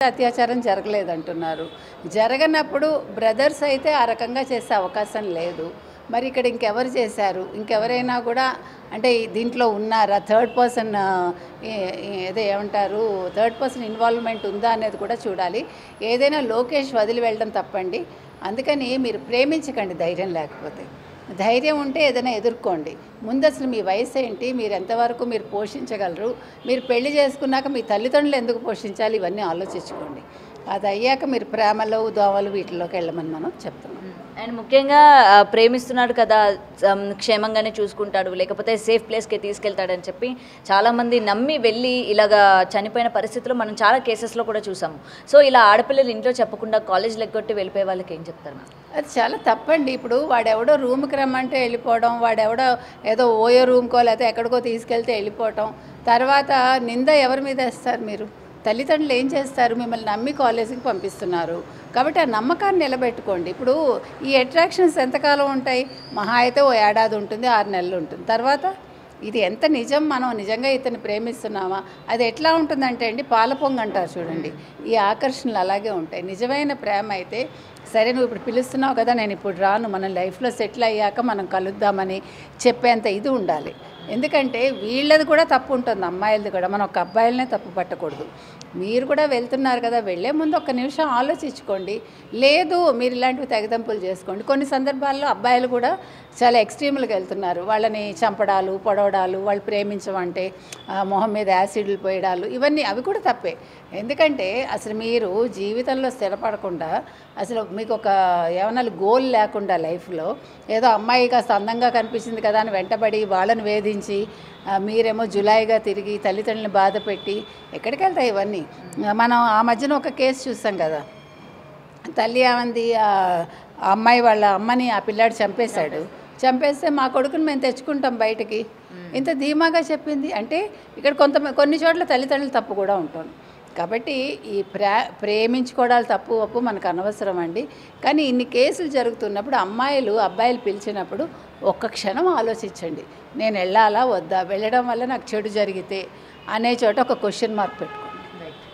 అత్యాచారం జరగలేదంటున్నారు. జరగనప్పుడు బ్రదర్స్ అయితే ఆ రకంగా చేసే అవకాశం లేదు. మరి ఇక్కడ ఇంకెవరు చేశారు? ఇంకెవరైనా కూడా అంటే దీంట్లో ఉన్నారా? థర్డ్ పర్సన్ ఏదో ఏమంటారు, థర్డ్ పర్సన్ ఇన్వాల్వ్మెంట్ ఉందా అనేది కూడా చూడాలి. ఏదైనా లోకేష్ వదిలి వెళ్ళడం తప్పండి. అందుకని మీరు ప్రేమించకండి ధైర్యం లేకపోతే. ధైర్యం ఉంటే ఏదైనా ఎదుర్కోండి. ముందు అసలు మీ వయసు ఏంటి, మీరు ఎంతవరకు మీరు పోషించగలరు, మీరు పెళ్లి చేసుకున్నాక మీ తల్లిదండ్రులు ఎందుకు పోషించాలి, ఇవన్నీ ఆలోచించుకోండి. అది అయ్యాక మీరు ప్రేమలో దోవలు వీటిలోకి వెళ్ళమని మనం చెప్తున్నాం. అండ్ ముఖ్యంగా ప్రేమిస్తున్నాడు కదా, క్షేమంగానే చూసుకుంటాడు, లేకపోతే సేఫ్ ప్లేస్కి తీసుకెళ్తాడని చెప్పి చాలామంది నమ్మి వెళ్ళి ఇలాగా చనిపోయిన పరిస్థితుల్లో మనం చాలా కేసెస్లో కూడా చూసాము. సో ఇలా ఆడపిల్లలు ఇంట్లో చెప్పకుండా కాలేజ్ లెగ్గొట్టి వెళ్ళిపోయే వాళ్ళకి ఏం చెప్తారు? అది చాలా తప్పండి. ఇప్పుడు వాడెవడో రూమ్కి రమ్మంటే వెళ్ళిపోవడం, వాడెవడో ఏదో ఓయో రూమ్కో లేకపోతే ఎక్కడికో తీసుకెళ్తే వెళ్ళిపోవటం, తర్వాత నింద ఎవరి మీద వేస్తారు? మీరు తల్లిదండ్రులు ఏం చేస్తారు? మిమ్మల్ని నమ్మి కాలేజీకి పంపిస్తున్నారు కాబట్టి ఆ నమ్మకాన్ని నిలబెట్టుకోండి. ఇప్పుడు ఈ అట్రాక్షన్స్ ఎంతకాలం ఉంటాయి? మహా అయితే ఓ ఏడాది ఉంటుంది, 6 నెలలు ఉంటుంది. తర్వాత ఇది ఎంత నిజం? మనం నిజంగా ఇతన్ని ప్రేమిస్తున్నామా? అది ఎట్లా ఉంటుందంటే అండి, పాలపొంగ అంటారు చూడండి, ఈ ఆకర్షణలు అలాగే ఉంటాయి. నిజమైన ప్రేమ అయితే సరే నువ్వు ఇప్పుడు పిలుస్తున్నావు కదా, నేను ఇప్పుడు రాను, మనం లైఫ్లో సెటిల్ అయ్యాక మనం కలుద్దామని చెప్పేంత ఇది ఉండాలి. ఎందుకంటే వీళ్ళది కూడా తప్పు ఉంటుంది, అమ్మాయిలది కూడా. మనం ఒక అబ్బాయిలనే తప్పు పట్టకూడదు. మీరు కూడా వెళ్తున్నారు కదా, వెళ్ళే ముందు ఒక్క నిమిషం ఆలోచించుకోండి. లేదు మీరు ఇలాంటివి తెగదంపులు చేసుకోండి. కొన్ని సందర్భాల్లో అబ్బాయిలు కూడా చాలా ఎక్స్ట్రీమ్లకు వెళ్తున్నారు. వాళ్ళని చంపడాలు, పొడవడాలు, వాళ్ళు ప్రేమించమంటే మొహం మీద యాసిడ్లు పోయడాలు, ఇవన్నీ అవి కూడా తప్పే. ఎందుకంటే అసలు మీరు జీవితంలో స్థిరపడకుండా, అసలు మీకు ఒక ఏమన్నా గోల్ లేకుండా లైఫ్లో ఏదో అమ్మాయి కాస్త అందంగా కనిపించింది కదా అని వెంటబడి వాళ్ళని వేధించి మీరేమో జులాయిగా తిరిగి తల్లిదండ్రులను బాధ పెట్టి ఎక్కడికి వెళ్తాయి ఇవన్నీ? మనం ఆ మధ్యన ఒక కేసు చూసాం కదా, తల్లి ఏమంది, ఆ అమ్మాయి వాళ్ళ అమ్మని ఆ పిల్లాడు చంపేస్తే మా కొడుకుని మేము తెచ్చుకుంటాం బయటికి, ఇంత ధీమాగా చెప్పింది. అంటే ఇక్కడ కొన్ని చోట్ల తల్లిదండ్రులు తప్పు కూడా ఉంటుంది. కాబట్టి ఈ ప్రేమించుకోవడాలు తప్పు ఒప్పు మనకు అనవసరం అండి. కానీ ఇన్ని కేసులు జరుగుతున్నప్పుడు అబ్బాయిలు పిలిచినప్పుడు ఒక్క క్షణం ఆలోచించండి, నేను వెళ్ళాలా వద్దా, వెళ్ళడం వల్ల నాకు చెడు జరిగితే అనే చోట ఒక క్వశ్చన్ మార్క్ పెట్టుకోండి.